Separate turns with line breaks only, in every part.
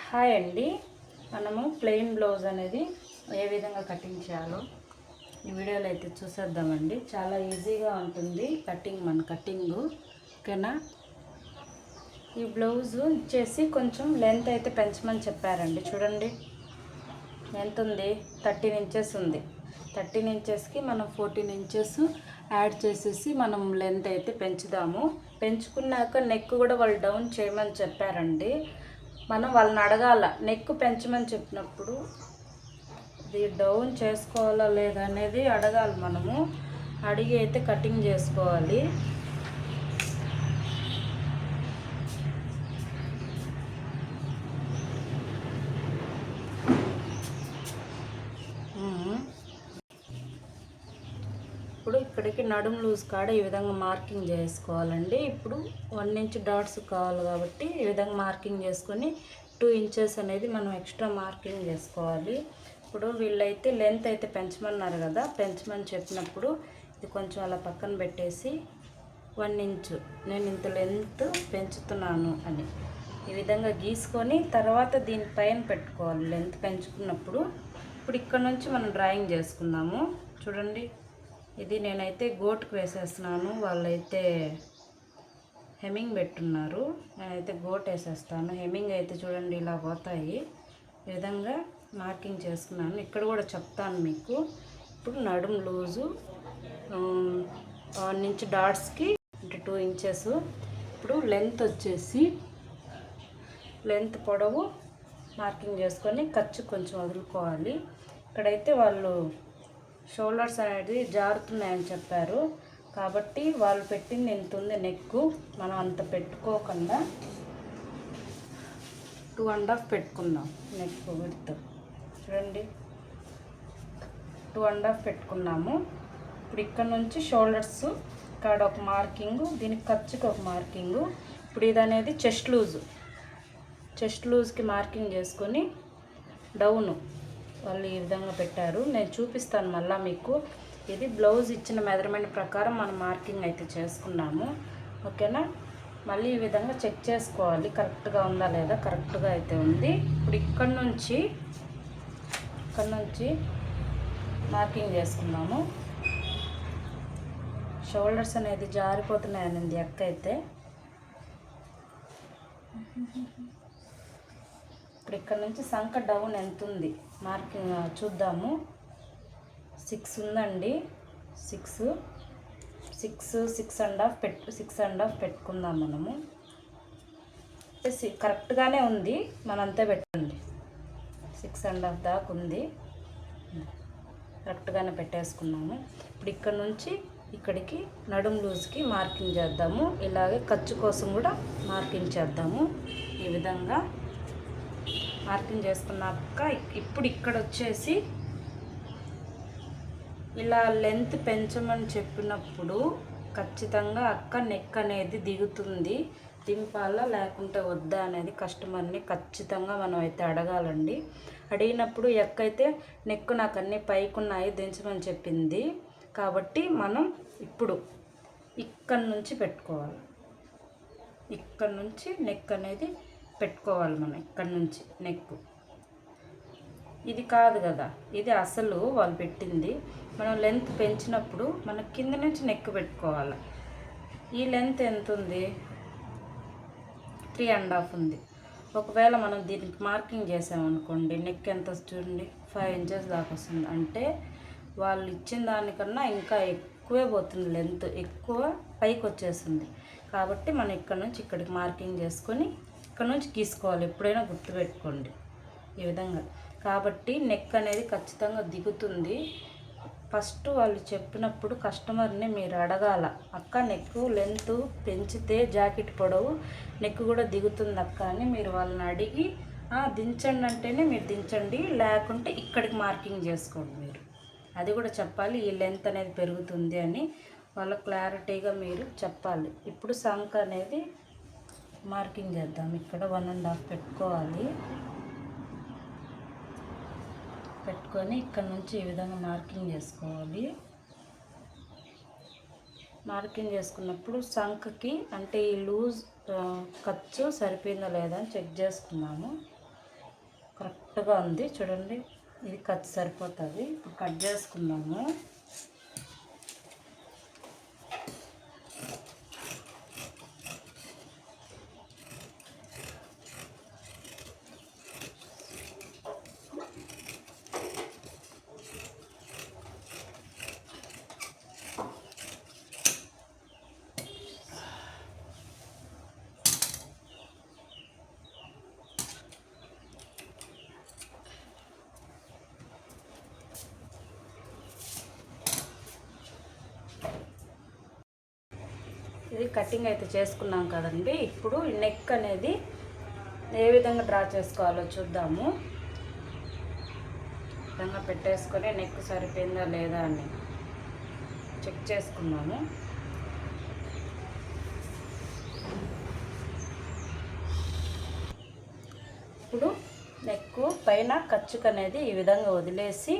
Hi అండి. మనము plain blouse అనేది ఏ విధంగా కటింగ్ చేయాలో ఈ వీడియోలో అయితే చూసేద్దామండి. చాలా ఈజీగా ఉంటుంది మన కటింగు. ఓకేనా? ఈ బ్లౌజు వచ్చేసి కొంచెం లెంత్ అయితే పెంచమని చెప్పారండి. చూడండి ఎంత ఉంది, 13 ఇంచెస్ ఉంది. 13 ఇంచెస్కి మనం 14 ఇంచెస్ యాడ్ చేసేసి మనం లెంత్ అయితే పెంచుదాము. పెంచుకున్నాక నెక్ కూడా వాళ్ళు డౌన్ చేయమని చెప్పారండి. మనం వాళ్ళని అడగాల, నెక్ పెంచమని చెప్పినప్పుడు ఇది డౌన్ చేసుకోవాలా లేదా అనేది అడగాలి. మనము అడిగి అయితే కటింగ్ చేసుకోవాలి. ఇప్పుడు ఇక్కడికి నడుము లూజ్ కాడ ఈ విధంగా మార్కింగ్ చేసుకోవాలండి. ఇప్పుడు 1 ఇంచ్ డాట్స్ కావాలి కాబట్టి ఈ విధంగా మార్కింగ్ చేసుకొని 2 ఇంచెస్ అనేది మనం ఎక్స్ట్రా మార్కింగ్ చేసుకోవాలి. ఇప్పుడు వీళ్ళైతే లెంత్ అయితే పెంచమన్నారు కదా, పెంచమని చెప్పినప్పుడు ఇది కొంచెం అలా పక్కన పెట్టేసి 1 ఇంచు నేను ఇంత లెంత్ పెంచుతున్నాను అని ఈ విధంగా గీసుకొని తర్వాత దీనిపైన పెట్టుకోవాలి. లెంత్ పెంచుకున్నప్పుడు ఇప్పుడు ఇక్కడ నుంచి మనం డ్రాయింగ్ చేసుకుందాము. చూడండి, ఇది నేనైతే గోటుకు వేసేస్తున్నాను, వాళ్ళైతే హెమ్మింగ్ పెట్టున్నారు. నేనైతే గోట్ వేసేస్తాను. హెమ్మింగ్ అయితే చూడండి ఇలా పోతాయి. ఈ విధంగా మార్కింగ్ చేసుకున్నాను. ఇక్కడ కూడా చెప్తాను మీకు. ఇప్పుడు నడుము లూజు 1 ఇంచ్ డాట్స్కి అంటే 2 ఇంచెస్. ఇప్పుడు లెంత్ వచ్చేసి లెంత్ పొడవు మార్కింగ్ చేసుకొని ఖర్చు కొంచెం వదులుకోవాలి. ఇక్కడైతే వాళ్ళు షోల్డర్స్ అనేది జారుతున్నాయని చెప్పారు కాబట్టి వాళ్ళు పెట్టింది ఎంత ఉంది నెక్, మనం అంత పెట్టుకోకుండా 2.5 పెట్టుకుందాం. నెక్ విడ్త్ చూడండి 2.5 పెట్టుకున్నాము. ఇప్పుడు ఇక్కడ నుంచి షోల్డర్స్ ఇక్కడ ఒక మార్కింగు, దీనికి ఖర్చుకి ఒక మార్కింగు. ఇప్పుడు ఇది అనేది చెస్ట్ లూజ్కి మార్కింగ్ చేసుకొని డౌను వాళ్ళు ఈ విధంగా పెట్టారు. నేను చూపిస్తాను మళ్ళీ మీకు. ఇది బ్లౌజ్ ఇచ్చిన మెజర్మెంట్ ప్రకారం మనం మార్కింగ్ అయితే చేసుకున్నాము. ఓకేనా? మళ్ళీ ఈ విధంగా చెక్ చేసుకోవాలి కరెక్ట్గా ఉందా లేదా. కరెక్ట్గా అయితే ఉంది. ఇప్పుడు ఇక్కడ నుంచి మార్కింగ్ చేసుకున్నాము. షోల్డర్స్ అనేది జారిపోతున్నాయనింది అక్క అయితే. ఇప్పుడు ఇక్కడ నుంచి సంక డౌన్ ఎంత ఉంది మార్కింగ్ చూద్దాము. 6 ఉందండి. 6.5 పెట్టుకుందాం మనము. కరెక్ట్గానే ఉంది, మనంతే పెట్టండి. 6.5 దాకా ఉంది, కరెక్ట్గానే పెట్టేసుకున్నాము. ఇప్పుడు ఇక్కడ నుంచి ఇక్కడికి నడుము లూజ్కి మార్కింగ్ చేద్దాము. ఇలాగే ఖర్చు కోసం కూడా మార్కింగ్ చేద్దాము. ఈ విధంగా మార్కింగ్ చేసుకున్నాక ఇప్పుడు ఇక్కడ వచ్చేసి ఇలా లెంత్ పెంచమని చెప్పినప్పుడు ఖచ్చితంగా అక్క నెక్ అనేది దిగుతుంది, దింపాలా లేకుంటే వద్దా అనేది కస్టమర్ని ఖచ్చితంగా మనం అయితే అడగాలండి. అడిగినప్పుడు ఎక్కైతే నెక్ నాకు అన్నీ పైకున్నాయి దించమని చెప్పింది కాబట్టి మనం ఇప్పుడు ఇక్కడ నుంచి పెట్టుకోవాలి. ఇక్కడ నుంచి నెక్ అనేది పెట్టుకోవాలి. మనం ఇక్కడ నుంచి నెక్ ఇది కాదు కదా, ఇది అసలు వాళ్ళు పెట్టింది. మనం లెంత్ పెంచినప్పుడు మన కింద నుంచి నెక్ పెట్టుకోవాలి. ఈ లెంత్ ఎంత ఉంది? 3.5 ఉంది. ఒకవేళ మనం దీనికి మార్కింగ్ చేసామనుకోండి, నెక్ ఎంత చూడండి 5 ఇంచెస్ దాకా వస్తుంది. అంటే వాళ్ళు ఇచ్చిన దానికన్నా ఇంకా ఎక్కువే పోతుంది, లెంత్ ఎక్కువ పైకి వచ్చేస్తుంది. కాబట్టి మనం ఇక్కడ నుంచి ఇక్కడికి మార్కింగ్ చేసుకొని ఇక్కడ నుంచి గీసుకోవాలి. ఎప్పుడైనా గుర్తుపెట్టుకోండి ఈ విధంగా. కాబట్టి నెక్ అనేది ఖచ్చితంగా దిగుతుంది. ఫస్ట్ వాళ్ళు చెప్పినప్పుడు కస్టమర్ని మీరు అడగాల, అక్క నెక్ లెంత్ పెంచితే జాకెట్ పొడవు నెక్ కూడా దిగుతుంది అక్క అని మీరు వాళ్ళని అడిగి దించండి అంటేనే మీరు దించండి, లేకుంటే ఇక్కడికి మార్కింగ్ చేసుకోండి. మీరు అది కూడా చెప్పాలి, ఈ లెంత్ అనేది పెరుగుతుంది అని వాళ్ళ క్లారిటీగా మీరు చెప్పాలి. ఇప్పుడు సంక అనేది మార్కింగ్ చేద్దాం. ఇక్కడ 1.5 పెట్టుకోవాలి. పెట్టుకొని ఇక్కడ నుంచి ఈ విధంగా మార్కింగ్ చేసుకోవాలి. మార్కింగ్ చేసుకున్నప్పుడు సంకకి అంటే ఈ లూజ్ ఖర్చు సరిపోయిందా లేదా అని చెక్ చేసుకున్నాము. కరెక్ట్గా ఉంది చూడండి. ఇది కట్ సరిపోతుంది. ఇప్పుడు కట్ చేసుకుందాము. ఇది కటింగ్ అయితే చేసుకున్నాం కదండి. ఇప్పుడు నెక్ అనేది ఏ విధంగా డ్రా చేసుకోవాలో చూద్దాము. విధంగా పెట్టేసుకొని నెక్ సరిపోయిందా లేదా అని చెక్ చేసుకున్నాము. ఇప్పుడు నెక్ పైన ఖర్చుకు అనేది ఈ విధంగా వదిలేసి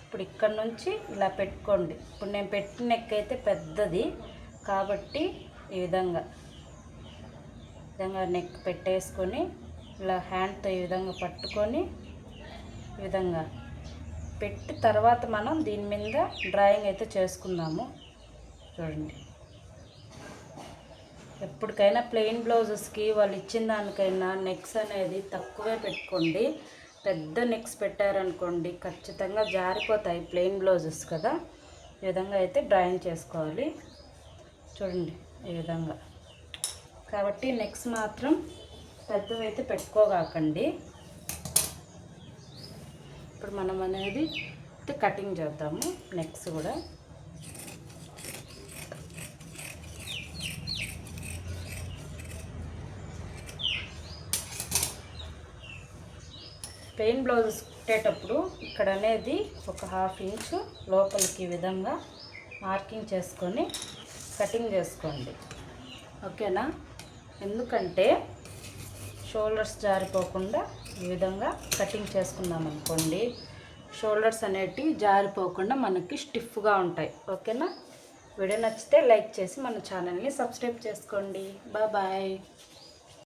ఇప్పుడు ఇక్కడ నుంచి ఇలా పెట్టుకోండి. ఇప్పుడు నేను పెట్టిన నెక్ అయితే పెద్దది కాబట్టి ఈ విధంగా నెక్ పెట్టేసుకొని ఇలా హ్యాండ్తో ఈ విధంగా పట్టుకొని ఈ విధంగా పెట్టి తర్వాత మనం దీని మీద డ్రాయింగ్ అయితే చేసుకుందాము. చూడండి, ఎప్పటికైనా ప్లెయిన్ బ్లౌజెస్కి వాళ్ళు ఇచ్చిన దానికైనా నెక్స్ అనేది తక్కువే పెట్టుకోండి. పెద్ద నెక్స్ పెట్టారనుకోండి ఖచ్చితంగా జారిపోతాయి. ప్లెయిన్ బ్లౌజెస్ కదా. ఈ విధంగా అయితే డ్రాయింగ్ చేసుకోవాలి. చూడండి ఈ విధంగా. కాబట్టి నెక్స్ మాత్రం పెద్దవైతే పెట్టుకోగాకండి. ఇప్పుడు మనం అనేది కటింగ్ చేద్దాము. నెక్స్ కూడా ప్లెయిన్ బ్లౌజెస్ కుట్టేటప్పుడు ఇక్కడ అనేది ఒక 1/2 ఇంచు లోపలికి ఈ విధంగా మార్కింగ్ చేసుకొని కటింగ్ చేసుకోండి. ఓకేనా? ఎందుకంటే షోల్డర్స్ జారిపోకుండా ఈ విధంగా కటింగ్ చేసుకున్నాం అనుకోండి, షోల్డర్స్ అనేటివి జారిపోకుండా మనకి స్టిఫ్గా ఉంటాయి. ఓకేనా? వీడియో నచ్చితే లైక్ చేసి మన ఛానల్ని సబ్స్క్రైబ్ చేసుకోండి. బాయ్.